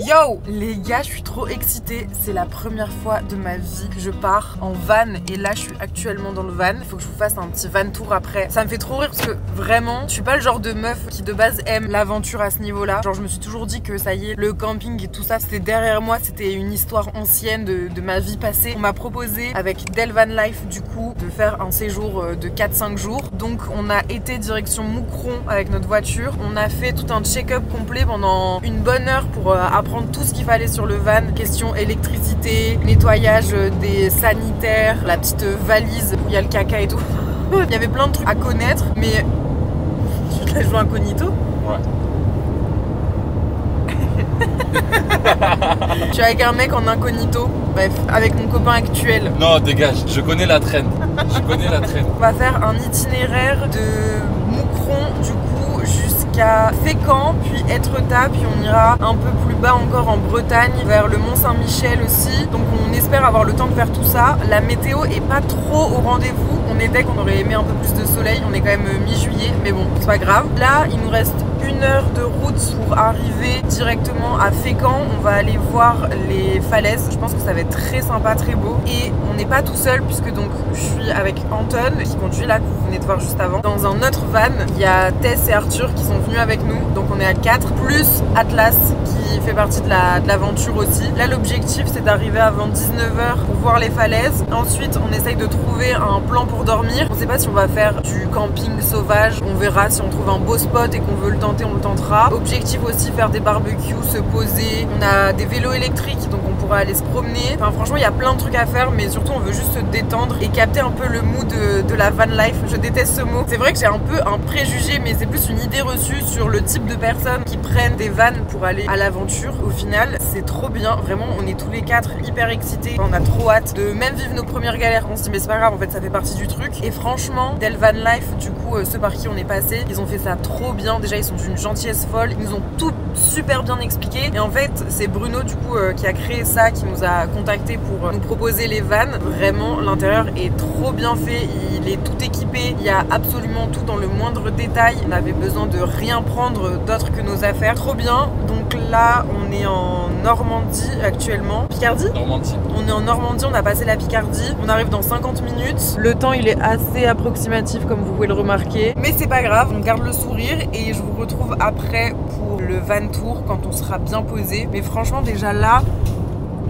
Yo les gars, je suis trop excitée. C'est la première fois de ma vie que je pars en van. Et là je suis actuellement dans le van. Il faut que je vous fasse un petit van tour après. Ça me fait trop rire parce que vraiment je suis pas le genre de meuf qui de base aime l'aventure à ce niveau là. Genre je me suis toujours dit que ça y est, le camping et tout ça c'était derrière moi. C'était une histoire ancienne de ma vie passée. On m'a proposé avec Del Van Life du coup de faire un séjour de 4-5 jours. Donc on a été direction Moucron avec notre voiture. On a fait tout un check-up complet pendant une bonne heure pour apprendre tout ce qu'il fallait sur le van. Question électricité, nettoyage des sanitaires, la petite valise où il y a le caca et tout. Il y avait plein de trucs à connaître, mais tu te la joues incognito? Ouais. Je suis avec un mec en incognito, bref, avec mon copain actuel. Non, dégage, je connais la traîne. Je connais la traîne. On va faire un itinéraire de Moucron du coup jusqu'à Fécamp, puis Étretat, puis on ira un peu plus bas encore en Bretagne, vers le Mont Saint-Michel aussi. Donc on espère avoir le temps de faire tout ça. La météo est pas trop au rendez-vous. On est qu'on aurait aimé un peu plus de soleil, on est quand même mi-juillet, mais bon, c'est pas grave. Là, il nous reste 1 heure de route pour arriver directement à Fécamp. On va aller voir les falaises. Je pense que ça va être très sympa, très beau. Et on n'est pas tout seul puisque donc je suis avec Anton qui conduit là, que vous venez de voir juste avant. Dans un autre van, il y a Tess et Arthur qui sont venus avec nous. Donc on est à 4, plus Atlas qui fait partie de l'aventure aussi. Là, l'objectif c'est d'arriver avant 19h pour voir les falaises. Ensuite, on essaye de trouver un plan pour dormir. On sait pas si on va faire du camping sauvage. On verra si on trouve un beau spot et qu'on veut le tenter, on le tentera. Objectif aussi, faire des barbecues, se poser. On a des vélos électriques, donc on pourra aller se promener. Enfin franchement, il y a plein de trucs à faire, mais surtout on veut juste se détendre et capter un peu le mood de la van life. Je déteste ce mot. C'est vrai que j'ai un peu un préjugé, mais c'est plus une idée reçue sur le type de personnes qui prennent des vannes pour aller à l'aventure. Au final, c'est trop bien. Vraiment, on est tous les 4 hyper excités. On a trop hâte de même vivre nos premières galères. On se dit mais c'est pas grave, en fait ça fait partie du truc. Et franchement, Del Van Life, du coup, ceux par qui on est passé, ils ont fait ça trop bien. Déjà, ils sont d'une gentillesse folle. Ils nous ont tout super bien expliqué. Et en fait, c'est Bruno, du coup, qui a créé ça, qui nous a contacté pour nous proposer les vannes. Vraiment, l'intérieur est trop bien fait. Il est tout équipé. Il y a absolument tout dans le moindre détail. On avait besoin de rien prendre d'autre que nos affaires. Trop bien. Donc là, on est en Normandie actuellement. Picardie ? Normandie. On est en Normandie, on a passé la Picardie. On arrive dans 50 minutes. Le temps, il est assez approximatif, comme vous pouvez le remarquer. Mais c'est pas grave, on garde le sourire et je vous retrouve après pour le van tour quand on sera bien posé. Mais franchement, déjà là,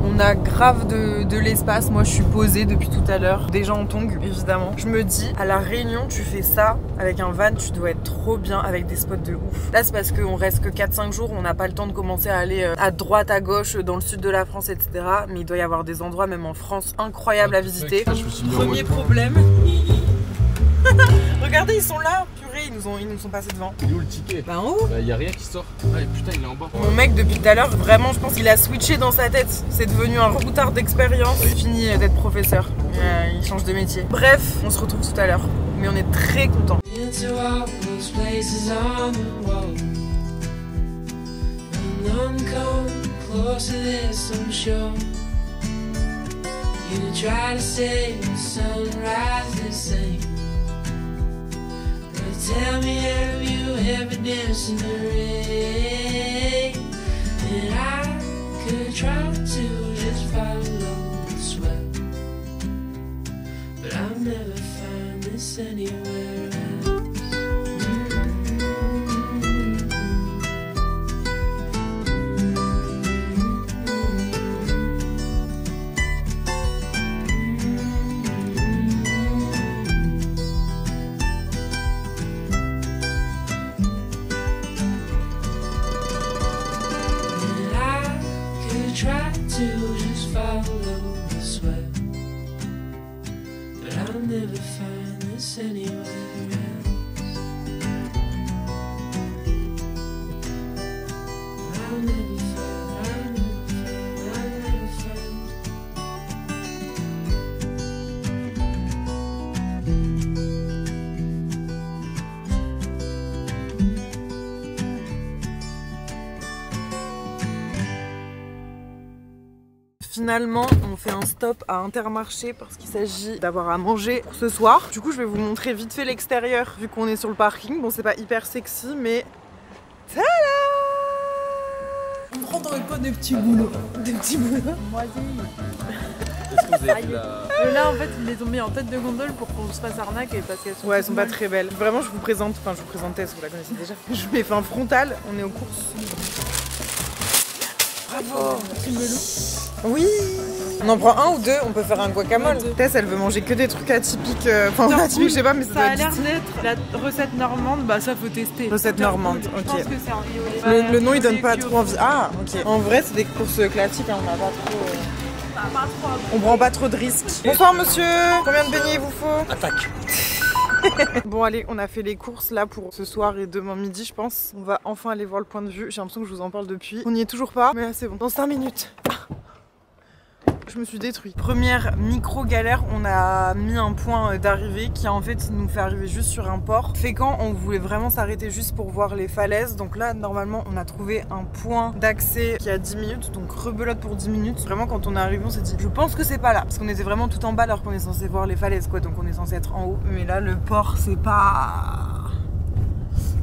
on a grave de l'espace. Moi, je suis posée depuis tout à l'heure. Déjà en tongs, évidemment. Je me dis, à La Réunion, tu fais ça avec un van, tu dois être trop bien avec des spots de ouf. Là, c'est parce qu'on reste que 4-5 jours. On n'a pas le temps de commencer à aller à droite, à gauche, dans le sud de la France, etc. Mais il doit y avoir des endroits, même en France, incroyables à visiter. Premier problème. Regardez, ils sont là. Purée, ils nous sont passés devant. Il est où le ticket? Bah en haut. Bah y a rien qui sort. Ah putain, il est en bas. Mon mec depuis tout à l'heure, vraiment je pense qu'il a switché dans sa tête. C'est devenu un routard d'expérience. Il finit d'être professeur. Il change de métier. Bref, on se retrouve tout à l'heure. Mais on est très contents. Tell me, have you ever danced in the rain? And I could try to just follow the sweat, but I'll never find this anywhere else. Try to just follow the sweat, but I'll never find this anywhere else. I'll never find, I'll never find. Finalement, on fait un stop à Intermarché parce qu'il s'agit d'avoir à manger pour ce soir. Du coup, je vais vous montrer vite fait l'extérieur vu qu'on est sur le parking. Bon, c'est pas hyper sexy, mais... Tada! On rentre dans le des petits boulots. Des petits boulots. Moisi. Est-ce que vous avez vu la... Là en fait ils les ont mis en tête de gondole pour qu'on se fasse arnaquer parce qu'elles sont. Ouais, elles sont pas très belles. Vraiment, je vous présente, enfin, je vous présentais, parce que vous la connaissez déjà. Je vous mets fin frontale, on est aux courses. Bravo. Petit melon. Oui. On en prend un ou deux, on peut faire un guacamole. Tess, elle veut manger que des trucs atypiques. Enfin, atypiques, je sais pas, mais ça a l'air d'être la recette normande, bah ça faut tester. Recette normande, Je ok. pense que c'est un riolet. Le nom il donne pas trop envie. Ah, ok. En vrai, c'est des courses classiques, hein, on n'a pas trop. On prend pas trop de risques. Bonsoir monsieur. Combien de beignets il vous faut? Attaque. Bon allez, on a fait les courses là pour ce soir et demain midi je pense. On va enfin aller voir le point de vue. J'ai l'impression que je vous en parle depuis. On n'y est toujours pas, mais là c'est bon. Dans 5 minutes. Je me suis détruite. Première micro galère, on a mis un point d'arrivée qui en fait nous fait arriver juste sur un port. Fécamp, on voulait vraiment s'arrêter juste pour voir les falaises. Donc là normalement on a trouvé un point d'accès qui a 10 minutes. Donc rebelote pour 10 minutes. Vraiment quand on est arrivé on s'est dit je pense que c'est pas là. Parce qu'on était vraiment tout en bas alors qu'on est censé voir les falaises quoi. Donc on est censé être en haut. Mais là le port c'est pas...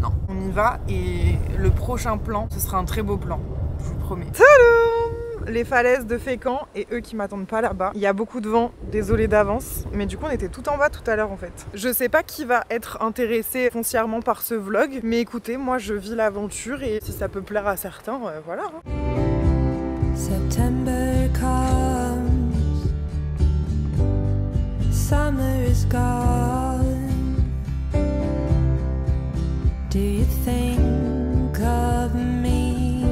Non. On y va et le prochain plan ce sera un très beau plan. Je vous promets. Tadam! Les falaises de Fécamp et eux qui m'attendent pas là-bas. Il y a beaucoup de vent, désolé d'avance, mais du coup on était tout en bas tout à l'heure en fait. Je sais pas qui va être intéressé foncièrement par ce vlog, mais écoutez, moi je vis l'aventure et si ça peut plaire à certains, voilà. September comes, summer is gone. Do you think of me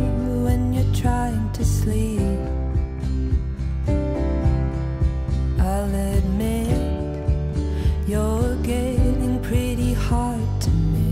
when you're trying to sleep? I'll admit you're getting pretty hard to miss.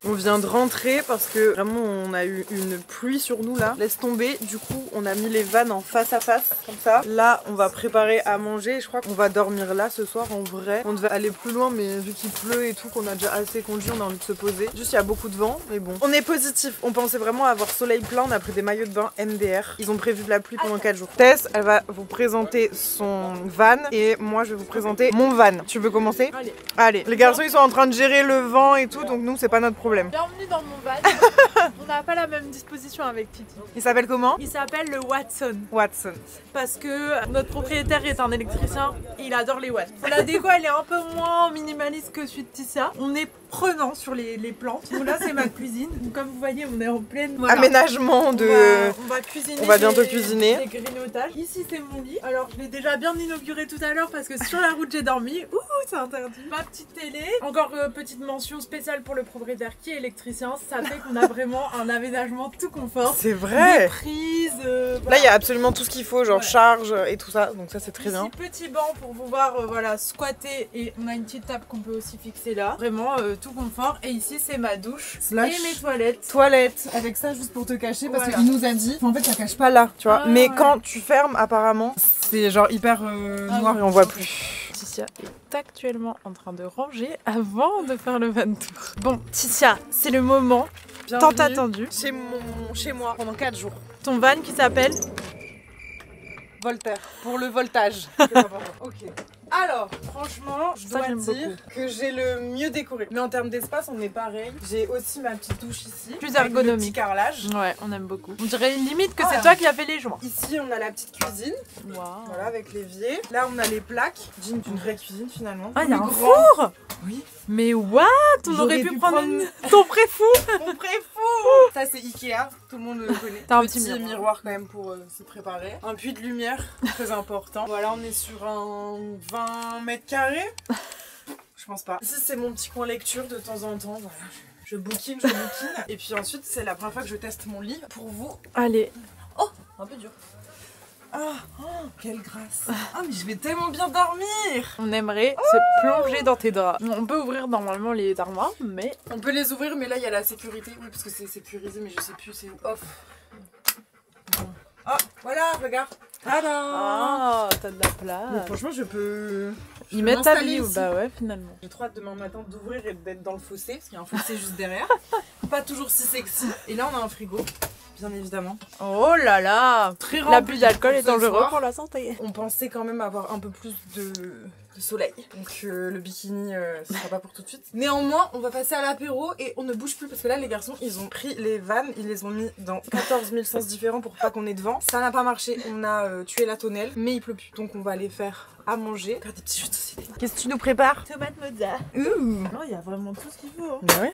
On vient de rentrer parce que vraiment on a eu une pluie sur nous là. Laisse tomber, du coup on a mis les vannes en face à face comme ça. Là on va préparer à manger, je crois qu'on va dormir là ce soir en vrai. On devait aller plus loin mais vu qu'il pleut et tout, qu'on a déjà assez conduit, on a envie de se poser. Juste il y a beaucoup de vent mais bon. On est positif, on pensait vraiment avoir soleil plein, on a pris des maillots de bain MDR. Ils ont prévu de la pluie pendant 4 jours. Tess elle va vous présenter son van et moi je vais vous présenter mon van. Tu veux commencer? Allez, les garçons ils sont en train de gérer le vent et tout donc nous c'est pas notre problème. Bienvenue dans mon van. On n'a pas la même disposition avec Titi. Il s'appelle comment? Il s'appelle le Watson. Watson. Parce que notre propriétaire est un électricien, il adore les watts. La déco elle est un peu moins minimaliste que celui de Tissia. On est prenant sur les plantes. Donc là c'est ma cuisine. Donc, comme vous voyez on est en pleine Aménagement de... On va cuisiner. On va bientôt cuisiner. Des grignotages. Ici c'est mon lit. Alors je l'ai déjà bien inauguré tout à l'heure parce que sur la route j'ai dormi. Ouh c'est interdit. Ma petite télé. Encore petite mention spéciale pour le propriétaire qui est électricien. Ça fait qu'on a vraiment un aménagement tout confort. C'est vrai. Des prises. Voilà. Là il y a absolument tout ce qu'il faut, genre charge et tout ça. Donc ça c'est très bien. Petit banc pour pouvoir voilà, squatter et on a une petite table qu'on peut aussi fixer là. Vraiment tout confort. Et ici c'est ma douche Slash et mes toilettes. Toilette avec ça juste pour te cacher parce Voilà. qu'il nous a dit en fait ça cache pas là tu vois. Ah, mais ouais. quand tu fermes apparemment c'est genre hyper noir oui. et on voit plus. Titia est actuellement en train de ranger avant de faire le van tour. Bon Titia c'est le moment tant attendu. Chez moi pendant 4 jours. Ton van qui s'appelle Voltaire pour le voltage. Ok. Alors, franchement, je Ça, dois j'aime dire que j'ai le mieux décoré. Mais en termes d'espace, on est pareil. J'ai aussi ma petite douche ici. Plus avec le ergonomique. petit carrelage. Ouais on aime beaucoup. On dirait limite que Ah, c'est là. toi qui as fait les joints. Ici, on a la petite cuisine. Waouh. Voilà, avec l'évier. Là, on a les plaques. D'une vraie cuisine finalement. Ah il y a Plus un grand. four. Oui. Mais what? On aurait J'aurais pu pu prendre prendre ton préfou. Mon préfou. Ça, c'est Ikea. Tout le monde le connaît. T'as un petit petit miroir quand même pour se préparer. Un puits de lumière, très important. Voilà, on est sur un 20 mètres carrés. Je pense pas. Ici, c'est mon petit coin lecture de temps en temps. Voilà, je bouquine. Et puis ensuite, c'est la première fois que je teste mon lit pour vous. Allez. Oh, un peu dur. Ah, oh, quelle grâce. Ah, mais je vais tellement bien dormir. On aimerait se plonger dans tes draps. On peut ouvrir normalement les armoires, mais... On peut les ouvrir, mais là, il y a la sécurité. Oui, parce que c'est sécurisé, mais je sais plus, c'est off. Bon. Ah, voilà, regarde. Tada. Ah, t'as de la Mais place. franchement, je peux Ils mettent ta m'installer vie, ici. bah ouais, finalement. J'ai trop hâte demain matin d'ouvrir et d'être dans le fossé, parce qu'il y a un fossé juste derrière. Pas toujours si sexy. Et là, on a un frigo, bien évidemment. Oh là là. Très L'abus d'alcool est ce dangereux soir. pour la santé. On pensait quand même avoir un peu plus de soleil. Donc le bikini, ce sera pas pour tout de suite. Néanmoins, on va passer à l'apéro et on ne bouge plus parce que là, les garçons, ils ont pris les vannes, ils les ont mis dans 14 000 sens différents pour pas qu'on ait de vent. Ça n'a pas marché, on a tué la tonnelle, mais il pleut plus. Donc on va aller faire à manger, faire des petits jeux de société. Qu'est-ce que tu nous prépares? Tomate mozza. Ouh. Non, il y a vraiment tout ce qu'il faut. Bah ouais.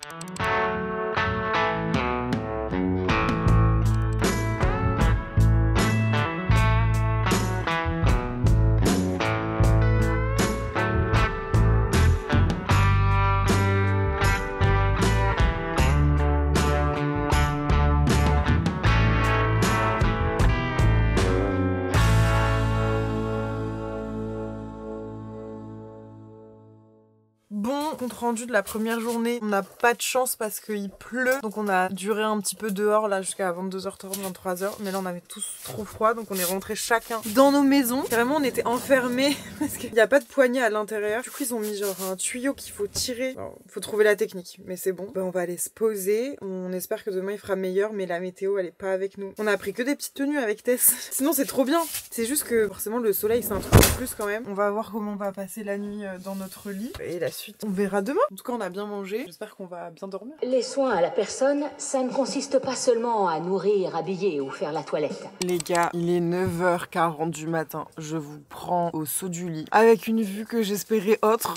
Bon, compte rendu de la première journée, on n'a pas de chance parce qu'il pleut, donc on a duré un petit peu dehors là jusqu'à 22h30, 23h, mais là on avait tous trop froid, donc on est rentrés chacun dans nos maisons. Carrément on était enfermés parce qu'il n'y a pas de poignée à l'intérieur. Du coup ils ont mis genre un tuyau qu'il faut tirer. Alors, faut trouver la technique, mais c'est bon. Ben, on va aller se poser, on espère que demain il fera meilleur, mais la météo elle est pas avec nous. On a pris que des petites tenues avec Tess, sinon c'est trop bien. C'est juste que forcément le soleil c'est un truc en plus quand même. On va voir comment on va passer la nuit dans notre lit et la suite on verra demain. En tout cas on a bien mangé, j'espère qu'on va bien dormir. Les soins à la personne, ça ne consiste pas seulement à nourrir, habiller ou faire la toilette. Les gars, il est 9h40 du matin, je vous prends au saut du lit avec une vue que j'espérais autre.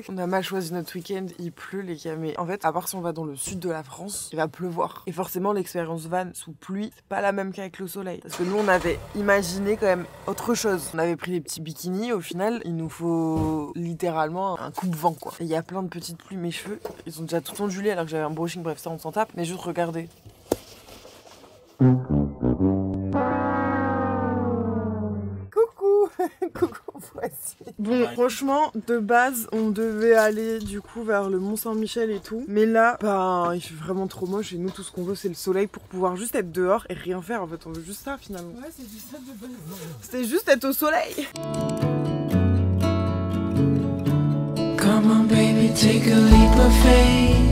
On a mal choisi notre week-end, il pleut les gars, mais en fait à part si on va dans le sud de la France, il va pleuvoir. Et forcément l'expérience van sous pluie, c'est pas la même qu'avec le soleil. Parce que nous on avait imaginé quand même autre chose. On avait pris des petits bikinis, au final il nous faut littéralement un coupe-vent quoi. Et il y a plein de petites pluies, mes cheveux, ils ont déjà tout ondulé alors que j'avais un brushing, bref ça on s'en tape. Mais juste regardez. Coucou, voici. Bon, franchement, de base, on devait aller du coup vers le Mont-Saint-Michel et tout. Mais là, bah, il fait vraiment trop moche et nous, tout ce qu'on veut, c'est le soleil pour pouvoir juste être dehors et rien faire. En fait, on veut juste ça finalement. Ouais, c'est du ça de bonne. C'était juste être au soleil. Come on, baby, take a leap of faith.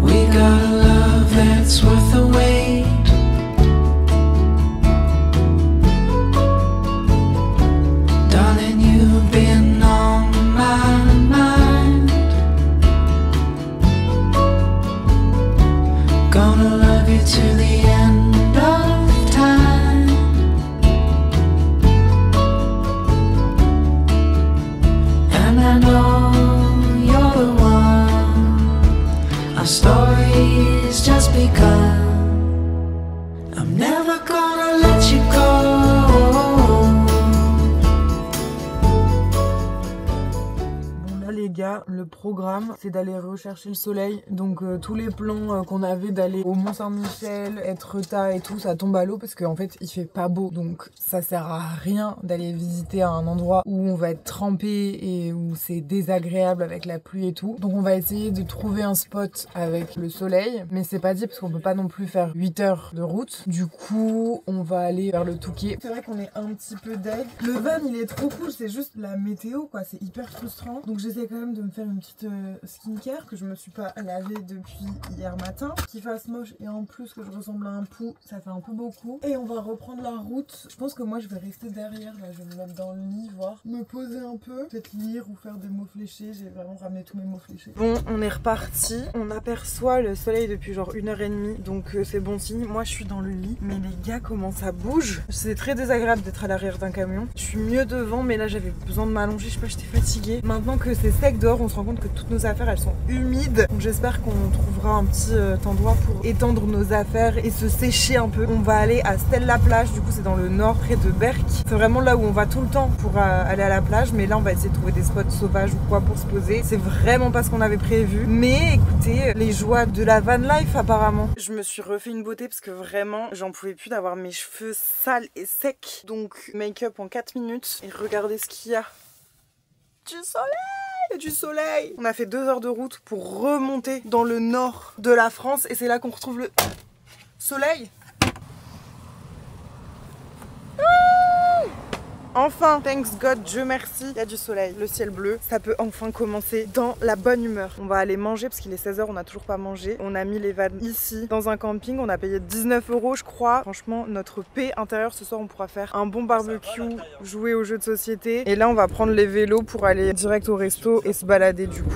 We got a love that's worth the wait. Darling, you've been on my mind. Gonna love you to the end of time. And I know you're the one. Our story's just begun. I'm never gonna let you go. Les gars, le programme c'est d'aller rechercher le soleil, donc tous les plans qu'on avait d'aller au Mont-Saint-Michel, Etretat et tout, ça tombe à l'eau parce qu'en fait il fait pas beau, donc ça sert à rien d'aller visiter un endroit où on va être trempé et où c'est désagréable avec la pluie et tout. Donc on va essayer de trouver un spot avec le soleil, mais c'est pas dit parce qu'on peut pas non plus faire 8 heures de route. Du coup on va aller vers le Touquet. C'est vrai qu'on est un petit peu deg. Le van il est trop cool, c'est juste la météo quoi, c'est hyper frustrant. Donc j'essaie quand même de me faire une petite skincare que je me suis pas lavée depuis hier matin. Qu'il fasse moche et en plus que je ressemble à un pou, ça fait un peu beaucoup. Et on va reprendre la route. Je pense que moi je vais rester derrière, là je vais me mettre dans le lit, voir, me poser un peu, peut-être lire ou faire des mots fléchés. J'ai vraiment ramené tous mes mots fléchés. Bon, on est reparti. On aperçoit le soleil depuis genre 1h30, donc c'est bon signe. Moi je suis dans le lit, mais les gars comment ça bouge. C'est très désagréable d'être à l'arrière d'un camion. Je suis mieux devant, mais là j'avais besoin de m'allonger, je sais pas, j'étais fatiguée. Maintenant que c'est sec dehors, on se rend compte que toutes nos affaires elles sont humides, donc j'espère qu'on trouvera un petit endroit pour étendre nos affaires et se sécher un peu. On va aller à Stella-Plage, du coup c'est dans le nord près de Berck. C'est vraiment là où on va tout le temps pour aller à la plage, mais là on va essayer de trouver des spots sauvages ou quoi pour se poser. C'est vraiment pas ce qu'on avait prévu, mais écoutez, les joies de la van life apparemment. Je me suis refait une beauté parce que vraiment j'en pouvais plus d'avoir mes cheveux sales et secs, donc make-up en 4 minutes et regardez ce qu'il y a. Du soleil! Du soleil! On a fait 2 heures de route pour remonter dans le nord de la France et c'est là qu'on retrouve le soleil. Enfin, thanks God, Dieu merci, il y a du soleil, le ciel bleu. Ça peut enfin commencer dans la bonne humeur. On va aller manger parce qu'il est 16h, on n'a toujours pas mangé. On a mis les vannes ici, dans un camping. On a payé 19 € je crois. Franchement, notre paix intérieure ce soir, on pourra faire un bon barbecue, jouer aux jeux de société. Et là, on va prendre les vélos pour aller direct au resto et se balader du coup.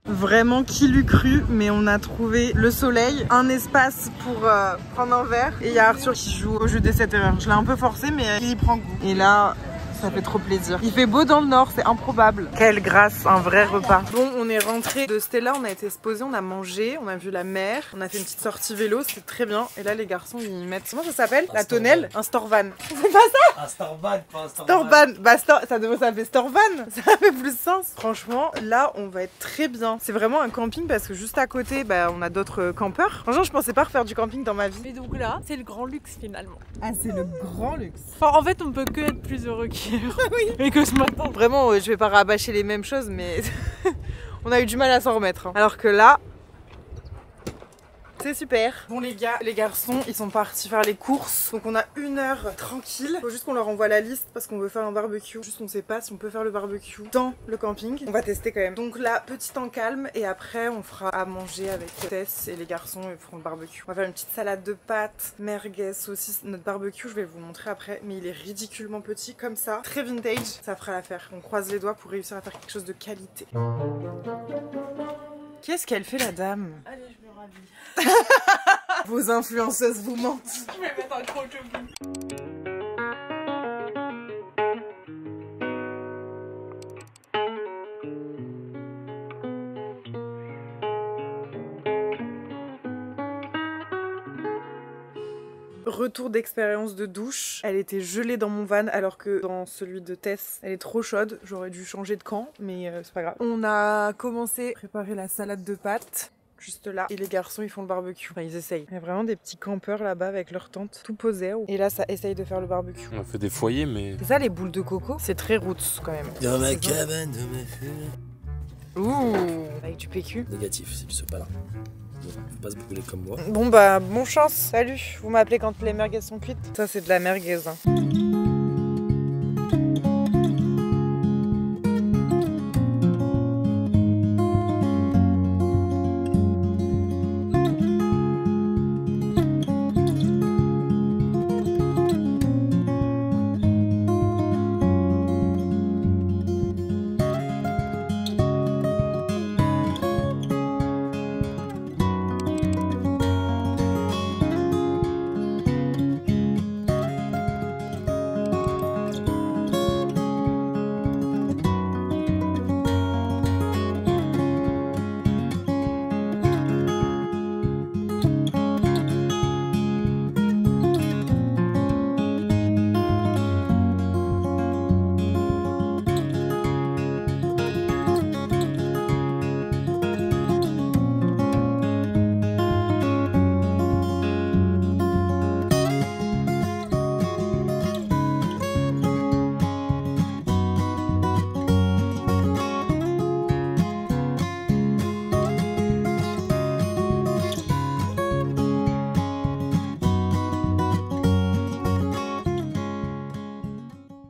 Vraiment, qui l'eût cru, mais on a trouvé le soleil, un espace pour prendre un verre. Et il y a Arthur qui joue au jeu des 7 erreurs. Je l'ai un peu forcé, mais il y prend goût. Et là, ça fait trop plaisir. Il fait beau dans le nord, c'est improbable. Quelle grâce, un vrai repas. Bon, on est rentré de Stella, on a été se poser, on a mangé, on a vu la mer, on a fait une petite sortie vélo, c'était très bien. Et là, les garçons, ils mettent... Comment ça s'appelle? La tonnelle? Un Storvan. C'est pas ça? Un Storvan, pas un Storvan. Bah, ça devrait s'appeler Storvan. Ça fait plus sens. Franchement, là, on va être très bien. C'est vraiment un camping parce que juste à côté, bah, on a d'autres campeurs. Franchement, je pensais pas refaire du camping dans ma vie. Et donc là, c'est le grand luxe finalement. Ah, c'est le grand luxe. Enfin, en fait, on peut que être plus heureux qu'hier. Oui. Et que ce matin. Vraiment, je vais pas rabâcher les mêmes choses, mais on a eu du mal à s'en remettre. Hein. Alors que là, c'est super. Bon les gars, les garçons, ils sont partis faire les courses. Donc on a 1 heure tranquille. Faut juste qu'on leur envoie la liste parce qu'on veut faire un barbecue. Juste on sait pas si on peut faire le barbecue dans le camping. On va tester quand même. Donc là, petit en calme. Et après, on fera à manger avec Tess et les garçons ils feront le barbecue. On va faire une petite salade de pâtes, merguez, saucisse. Notre barbecue, je vais vous montrer après. Mais il est ridiculement petit comme ça. Très vintage. Ça fera l'affaire. On croise les doigts pour réussir à faire quelque chose de qualité. Qu'est-ce qu'elle fait la dame? Allez, je me rhabille. Vos influenceuses vous mentent. Je vais mettre un gros jogging. Retour d'expérience de douche. Elle était gelée dans mon van alors que dans celui de Tess, elle est trop chaude. J'aurais dû changer de camp, mais c'est pas grave. On a commencé à préparer la salade de pâtes. Juste là. Et les garçons, ils font le barbecue. Enfin, ils essayent. Il y a vraiment des petits campeurs là-bas avec leur tente tout posé. Et là, ça essaye de faire le barbecue. On a fait des foyers, mais... C'est ça, les boules de coco? C'est très roots, quand même. Dans ma cabane, de ma fille. Ouh, avec du PQ. Négatif, c'est du sopalin. Faut pas se brûler comme moi. Bon bah, bon chance. Salut. Vous m'appelez quand les merguez sont cuites. Ça, c'est de la merguez. Hein.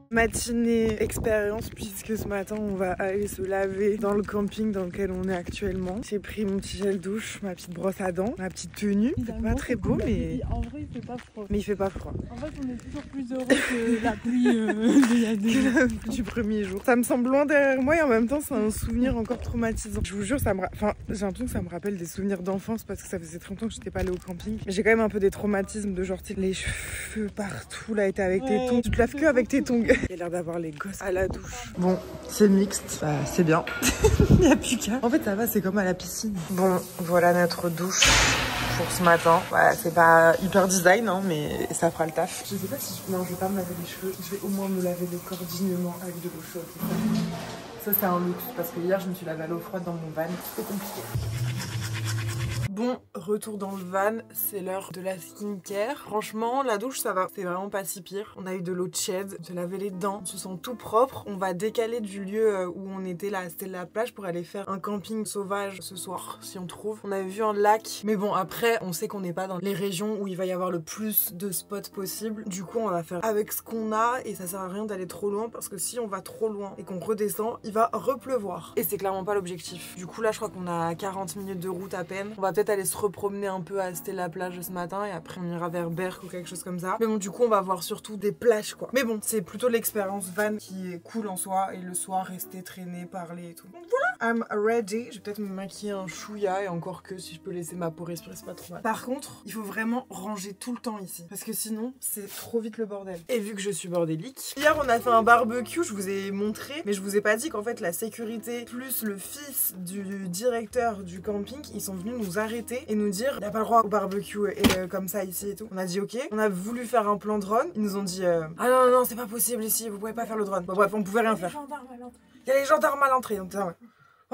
Matinée expérience puisque ce matin on va aller se laver dans le camping dans lequel on est actuellement. J'ai pris mon petit gel douche, ma petite brosse à dents, ma petite tenue. C'est pas très beau mais... En vrai il fait pas froid. Mais il fait pas froid. En fait on est toujours plus heureux que la pluie d'il y a des jours. Du premier jour. Ça me semble loin derrière moi et en même temps c'est un souvenir encore traumatisant. Je vous jure ça me... Enfin j'ai l'impression que ça me rappelle des souvenirs d'enfance parce que ça faisait très longtemps que j'étais pas allée au camping. Mais j'ai quand même un peu des traumatismes de genre les cheveux partout là, t'es avec tes tongs. Tu te laves que avec tes tongs. Il a l'air d'avoir les gosses à la douche. Bon, c'est mixte, bah, c'est bien. Il n'y a plus qu'à. En fait, ça va, c'est comme à la piscine. Bon, voilà notre douche pour ce matin. Voilà, c'est pas hyper design, hein, mais ça fera le taf. Je sais pas si... Non, je vais pas me laver les cheveux. Je vais au moins me laver le corps dignement avec de l'eau chaude. Ça c'est un luxe parce que hier je me suis lavé à l'eau froide dans mon van, c'est compliqué. Bon, retour dans le van, c'est l'heure de la skincare. Franchement, la douche ça va, c'est vraiment pas si pire. On a eu de l'eau tiède, se laver les dents, on se sent tout propre. On va décaler du lieu où on était là, c'était la plage, pour aller faire un camping sauvage ce soir, si on trouve. On avait vu un lac, mais bon après, on sait qu'on n'est pas dans les régions où il va y avoir le plus de spots possible. Du coup, on va faire avec ce qu'on a et ça sert à rien d'aller trop loin parce que si on va trop loin et qu'on redescend, il va repleuvoir. Et c'est clairement pas l'objectif. Du coup là, je crois qu'on a 40 minutes de route à peine. On va peut-être aller se repromener un peu à Stella plage ce matin et après on ira vers Berck ou quelque chose comme ça. Mais bon, du coup on va voir surtout des plages quoi. Mais bon, c'est plutôt l'expérience van qui est cool en soi et le soir rester traîner, parler et tout. Donc voilà, I'm ready. Je vais peut-être me maquiller un chouïa et encore que si je peux laisser ma peau respirer, c'est pas trop mal. Par contre, il faut vraiment ranger tout le temps ici parce que sinon c'est trop vite le bordel. Et vu que je suis bordélique, hier on a fait un barbecue, je vous ai montré, mais je vous ai pas dit qu'en fait la sécurité plus le fils du directeur du camping, ils sont venus nous arrêter et nous dire il n'y a pas le droit au barbecue et comme ça ici et tout. On a dit ok, on a voulu faire un plan drone, ils nous ont dit ah non non c'est pas possible ici, vous pouvez pas faire le drone. Bon, bref, on pouvait rien faire. Il y a les gendarmes à l'entrée, donc ça ouais.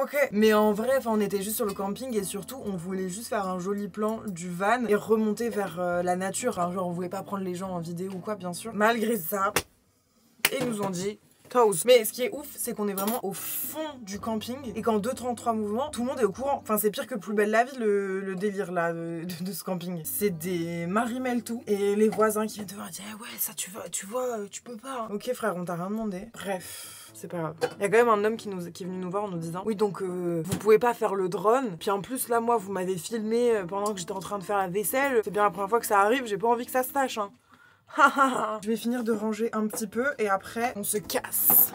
Ok, mais en vrai, on était juste sur le camping et surtout on voulait juste faire un joli plan du van et remonter vers la nature. Enfin, genre on voulait pas prendre les gens en vidéo ou quoi bien sûr. Malgré ça, ils nous ont dit toast. Mais ce qui est ouf, c'est qu'on est vraiment au fond du camping et qu'en 2-3 mouvements, tout le monde est au courant. Enfin, c'est pire que Plus belle la vie, le délire là de ce camping. C'est des marimelles tout et les voisins qui viennent te voir dire ouais, ça tu vois, tu peux pas. Ok frère, on t'a rien demandé. Bref. C'est pas grave. Il y a quand même un homme qui est venu nous voir en nous disant oui donc vous pouvez pas faire le drone. Puis en plus là moi vous m'avez filmé pendant que j'étais en train de faire la vaisselle. C'est bien la première fois que ça arrive, j'ai pas envie que ça se fâche hein. Je vais finir de ranger un petit peu et après on se casse.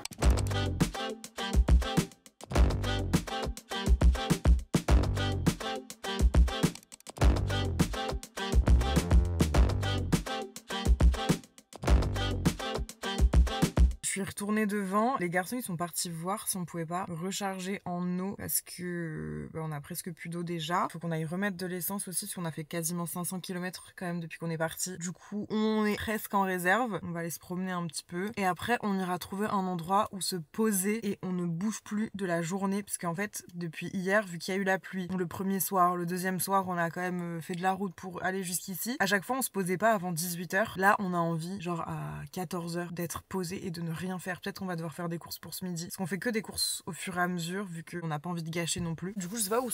Je suis retournée devant, les garçons ils sont partis voir si on pouvait pas recharger en eau parce que on a presque plus d'eau déjà. Faut qu'on aille remettre de l'essence aussi parce qu'on a fait quasiment 500 km quand même depuis qu'on est parti. Du coup on est presque en réserve, on va aller se promener un petit peu et après on ira trouver un endroit où se poser et on ne bouge plus de la journée parce qu'en fait depuis hier vu qu'il y a eu la pluie, le premier soir, le deuxième soir on a quand même fait de la route pour aller jusqu'ici. À chaque fois on se posait pas avant 18h. Là on a envie genre à 14h d'être posé et de ne rien faire. Peut-être qu'on va devoir faire des courses pour ce midi. Parce qu'on fait que des courses au fur et à mesure vu qu'on n'a pas envie de gâcher non plus. Du coup je sais pas où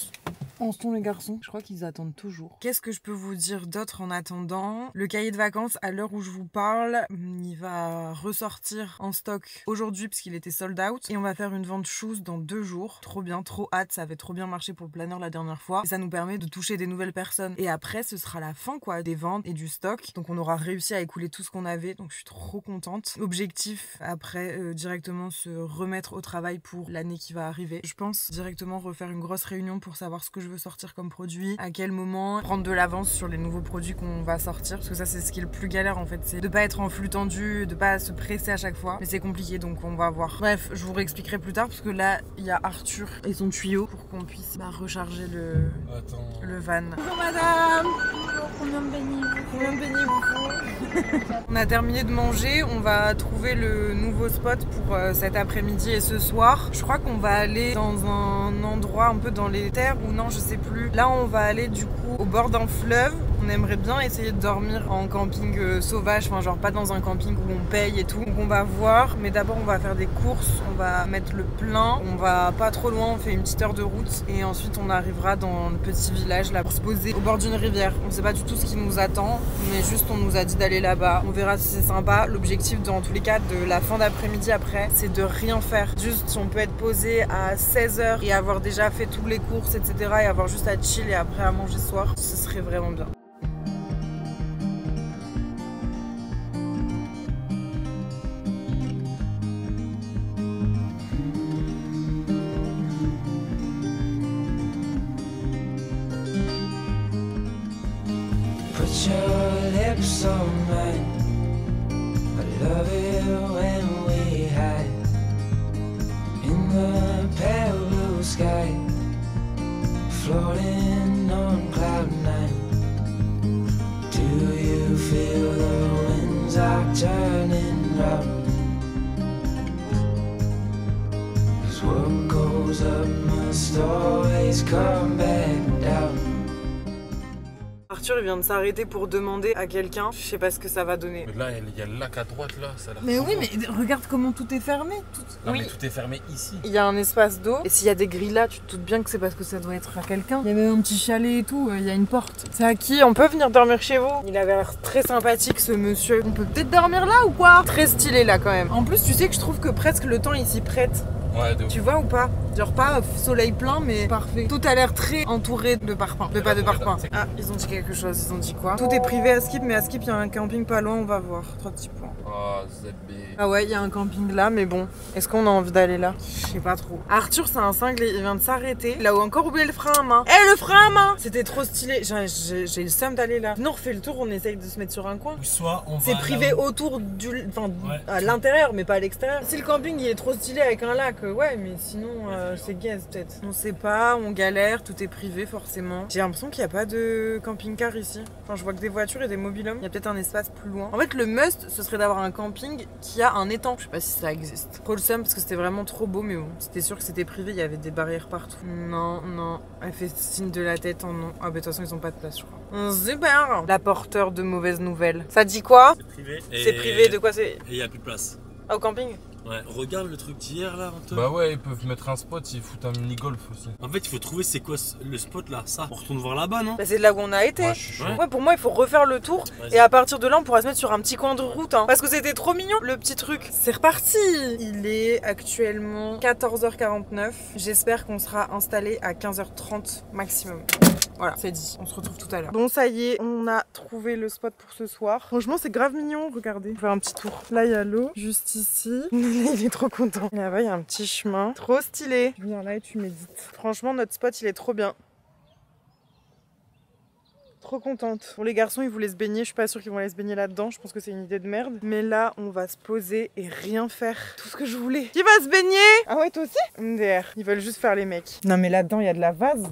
en sont les garçons. Je crois qu'ils attendent toujours. Qu'est-ce que je peux vous dire d'autre en attendant? Le cahier de vacances à l'heure où je vous parle, il va ressortir en stock aujourd'hui parce qu'il était sold out. Et on va faire une vente shoes dans 2 jours. Trop bien, trop hâte. Ça avait trop bien marché pour le planeur la dernière fois. Et ça nous permet de toucher des nouvelles personnes. Et après ce sera la fin quoi des ventes et du stock. Donc on aura réussi à écouler tout ce qu'on avait. Donc je suis trop contente. Objectif après directement se remettre au travail pour l'année qui va arriver. Je pense directement refaire une grosse réunion pour savoir ce que je veux sortir comme produit, à quel moment, prendre de l'avance sur les nouveaux produits qu'on va sortir parce que ça c'est ce qui est le plus galère en fait, c'est de pas être en flux tendu, de pas se presser à chaque fois, mais c'est compliqué donc on va voir. Bref, je vous réexpliquerai plus tard parce que là il y a Arthur et son tuyau pour qu'on puisse recharger le van. Bonjour madame. Bonjour, combien de beignets? Combien de beignets vous faut? On a terminé de manger, on va trouver le nouveau spot pour cet après-midi et ce soir. Je crois qu'on va aller dans un endroit un peu dans les terres ou non je sais plus. Là on va aller du coup au bord d'un fleuve. On aimerait bien essayer de dormir en camping sauvage, enfin genre pas dans un camping où on paye et tout. Donc on va voir, mais d'abord on va faire des courses, on va mettre le plein, on va pas trop loin, on fait une petite heure de route et ensuite on arrivera dans le petit village là pour se poser au bord d'une rivière. On sait pas du tout ce qui nous attend, mais juste on nous a dit d'aller là-bas. On verra si c'est sympa. L'objectif dans tous les cas de la fin d'après-midi après, c'est de rien faire. Juste si on peut être posé à 16h et avoir déjà fait toutes les courses etc. et avoir juste à chill et après à manger ce soir, ce serait vraiment bien. Put your lips on mine. I love it when we hide in the pale blue sky, floating on cloud 9. Do you feel the winds are turning round? 'Cause goes up must always come back down. Arthur il vient de s'arrêter pour demander à quelqu'un, je sais pas ce que ça va donner. Mais là, il y a le lac à droite là, ça a l'air Mais trop oui, beau. mais regarde comment tout est fermé. Non, Oui. mais tout est fermé ici. Il y a un espace d'eau et s'il y a des grilles là, tu te doutes bien que c'est parce que ça doit être à quelqu'un. Il y a même un petit chalet et tout, il y a une porte. C'est à qui? On peut venir dormir chez vous? Il avait l'air très sympathique ce monsieur. On peut peut-être dormir là ou quoi? Très stylé là quand même. En plus, tu sais que je trouve que presque le temps il s'y prête. Ouais, de ouf. Tu vois ou pas? Genre pas soleil plein mais parfait. Tout a l'air très entouré de parpaings. De pas de parpaings. Ah, ils ont dit quelque chose, ils ont dit quoi? Tout est privé à Skip, mais à Skip il y a un camping pas loin, on va voir. 3 petits points. Oh, ZB. Ah ouais, il y a un camping là, mais bon, est-ce qu'on a envie d'aller là? Je sais pas trop. Arthur, c'est un cinglé, il vient de s'arrêter. Il a encore oublié le frein à main. Eh, le frein à main! C'était trop stylé. J'ai le seum d'aller là. Sinon, on refait le tour, on essaye de se mettre sur un coin. Soit on va. C'est privé là où- autour du. Enfin, Ouais. à l'intérieur, mais pas à l'extérieur. Si le camping il est trop stylé avec un lac, ouais, mais sinon, c'est gaze peut-être. On sait pas, on galère, tout est privé forcément. J'ai l'impression qu'il n'y a pas de camping-car ici. Enfin, je vois que des voitures et des mobil-homes. Il y a peut-être un espace plus loin. En fait, le must, ce serait d'avoir un camping qui a un étang. Je sais pas si ça existe. Trop le seum parce que c'était vraiment trop beau, mais bon, c'était sûr que c'était privé, il y avait des barrières partout. Non, non. Elle fait signe de la tête en non. Ah, bah, de toute façon, ils ont pas de place, je crois. Super! L'apporteur de mauvaises nouvelles. Ça dit quoi? C'est privé. C'est privé, de quoi c'est? Et il n'y a plus de place. Ah, au camping? Ouais, regarde le truc d'hier là, Antoine. Bah ouais, ils peuvent mettre un spot, ils foutent un mini-golf aussi. En fait, il faut trouver c'est quoi le spot là, ça. On retourne voir là-bas, non? Bah, c'est de là où on a été. Ouais, je suis chaud. Ouais. Ouais, pour moi, il faut refaire le tour. Vas-y. Et à partir de là, on pourra se mettre sur un petit coin de route. Hein. Parce que c'était trop mignon, le petit truc. C'est reparti. Il est actuellement 14h49. J'espère qu'on sera installé à 15h30 maximum. Voilà, c'est dit. On se retrouve tout à l'heure. Bon, ça y est, on a trouvé le spot pour ce soir. Franchement, c'est grave mignon. Regardez. On va faire un petit tour. Là, il y a l'eau, juste ici. Il est trop content. Et là-bas, il y a un petit chemin. Trop stylé. Tu viens là et tu médites. Franchement, notre spot, il est trop bien. Trop contente. Pour les garçons, ils voulaient se baigner. Je suis pas sûre qu'ils vont aller se baigner là-dedans. Je pense que c'est une idée de merde. Mais là, on va se poser et rien faire. Tout ce que je voulais. Qui va se baigner? Ah ouais, toi aussi? MDR. Ils veulent juste faire les mecs. Non, mais là-dedans, il y a de la vase.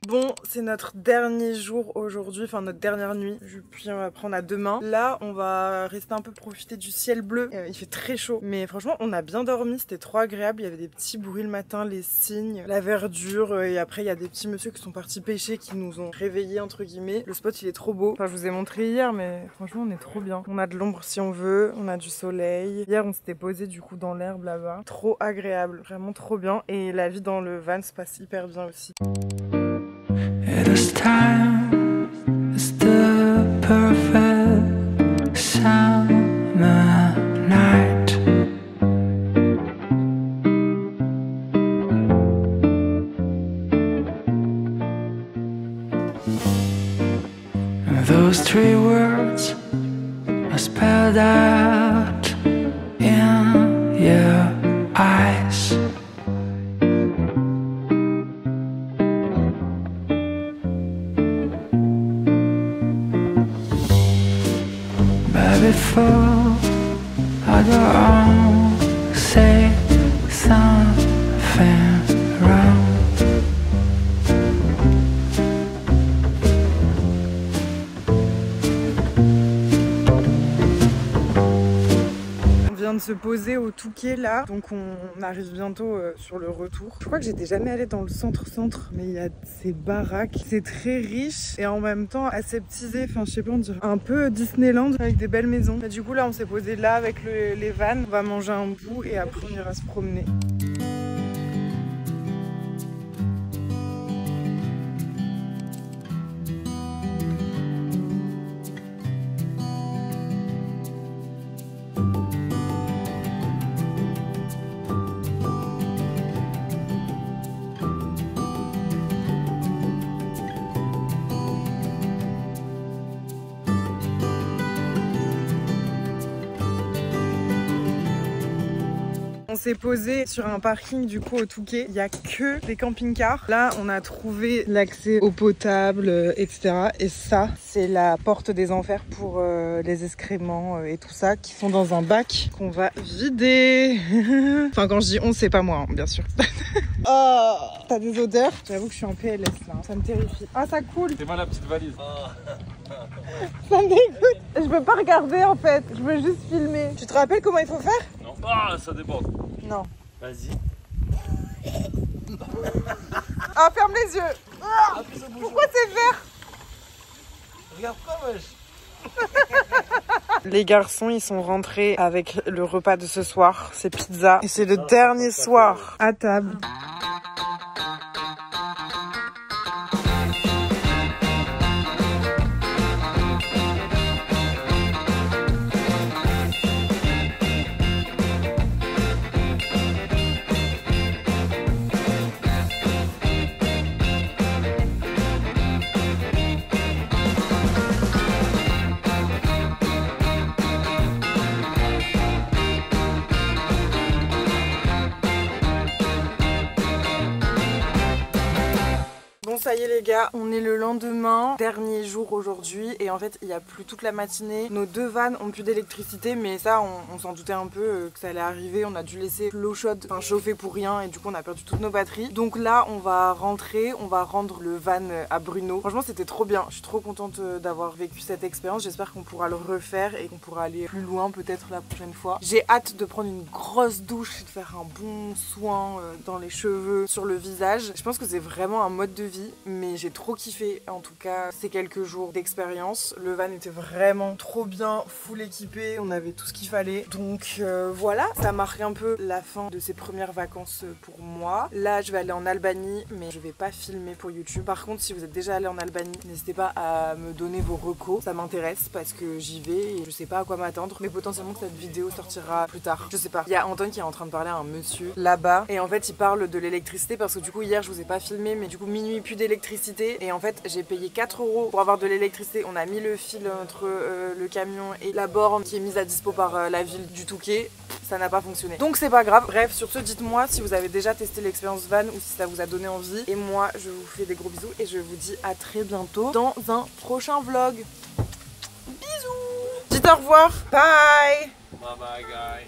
Bon, c'est notre dernier jour aujourd'hui, enfin notre dernière nuit, puis on va prendre à demain. Là, on va rester un peu profiter du ciel bleu. Il fait très chaud, mais franchement, on a bien dormi, c'était trop agréable. Il y avait des petits bruits le matin, les cygnes, la verdure, et après il y a des petits messieurs qui sont partis pêcher, qui nous ont réveillés entre guillemets. Le spot, il est trop beau. Enfin, je vous ai montré hier, mais franchement, on est trop bien. On a de l'ombre si on veut, on a du soleil. Hier, on s'était posé du coup dans l'herbe là-bas. Trop agréable, vraiment trop bien. Et la vie dans le van se passe hyper bien aussi. This time is the perfect summer night. Those 3 words are spelled out in your eyes. But before I go on, say something wrong. On vient de se poser au Touquet là, donc on arrive bientôt sur le retour. Je crois que j'étais jamais allée dans le centre-centre, mais il y a ces baraques, c'est très riche et en même temps aseptisé, enfin je sais pas, on dirait un peu Disneyland avec des belles maisons. Et du coup là on s'est posé là avec les vannes, on va manger un bout et après on ira se promener. s'est posé sur un parking du coup au Touquet. Il y a que des camping-cars. Là, on a trouvé l'accès eau potable, etc. Et ça, c'est la porte des enfers pour les excréments et tout ça qui sont dans un bac qu'on va vider. Enfin, quand je dis on, c'est pas moi, hein, bien sûr. Oh, t'as des odeurs. J'avoue que je suis en PLS là, ça me terrifie. Ah, ça coule. C'est mal la petite valise. Ça me dégoûte. Je peux pas regarder en fait, je veux juste filmer. Tu te rappelles comment il faut faire? Non. Ah, ça déborde. Non. Vas-y. Ah, ferme les yeux. Ah, pourquoi c'est vert? Regarde pas, wesh. Les garçons, ils sont rentrés avec le repas de ce soir. C'est pizza. Et c'est le dernier soir à table. Ça y est les gars, on est le lendemain, dernier jour aujourd'hui et en fait il n'y a plus toute la matinée. Nos deux vannes ont plus d'électricité mais ça on s'en doutait un peu que ça allait arriver. On a dû laisser l'eau chaude chauffer pour rien et du coup on a perdu toutes nos batteries. Donc là on va rentrer, on va rendre le van à Bruno. Franchement c'était trop bien, je suis trop contente d'avoir vécu cette expérience. J'espère qu'on pourra le refaire et qu'on pourra aller plus loin peut-être la prochaine fois. J'ai hâte de prendre une grosse douche et de faire un bon soin dans les cheveux, sur le visage. Je pense que c'est vraiment un mode de vie. Mais j'ai trop kiffé en tout cas ces quelques jours d'expérience. Le van était vraiment trop bien, full équipé, on avait tout ce qu'il fallait. Donc voilà, ça marque un peu la fin de ces premières vacances pour moi. Là je vais aller en Albanie mais je vais pas filmer pour YouTube. Par contre si vous êtes déjà allé en Albanie, n'hésitez pas à me donner vos recos. Ça m'intéresse parce que j'y vais et je sais pas à quoi m'attendre. Mais potentiellement que cette vidéo sortira plus tard. Je sais pas. Il y a Antoine qui est en train de parler à un monsieur là-bas. Et en fait il parle de l'électricité parce que du coup hier je vous ai pas filmé mais du coup minuit plus d'électricité et en fait j'ai payé 4 € pour avoir de l'électricité. On a mis le fil entre le camion et la borne qui est mise à dispo par la ville du Touquet. Ça n'a pas fonctionné. Donc c'est pas grave. Bref, sur ce, dites-moi si vous avez déjà testé l'expérience van ou si ça vous a donné envie. Et moi, je vous fais des gros bisous et je vous dis à très bientôt dans un prochain vlog. Bisous. Dites au revoir. Bye. Bye bye, guys.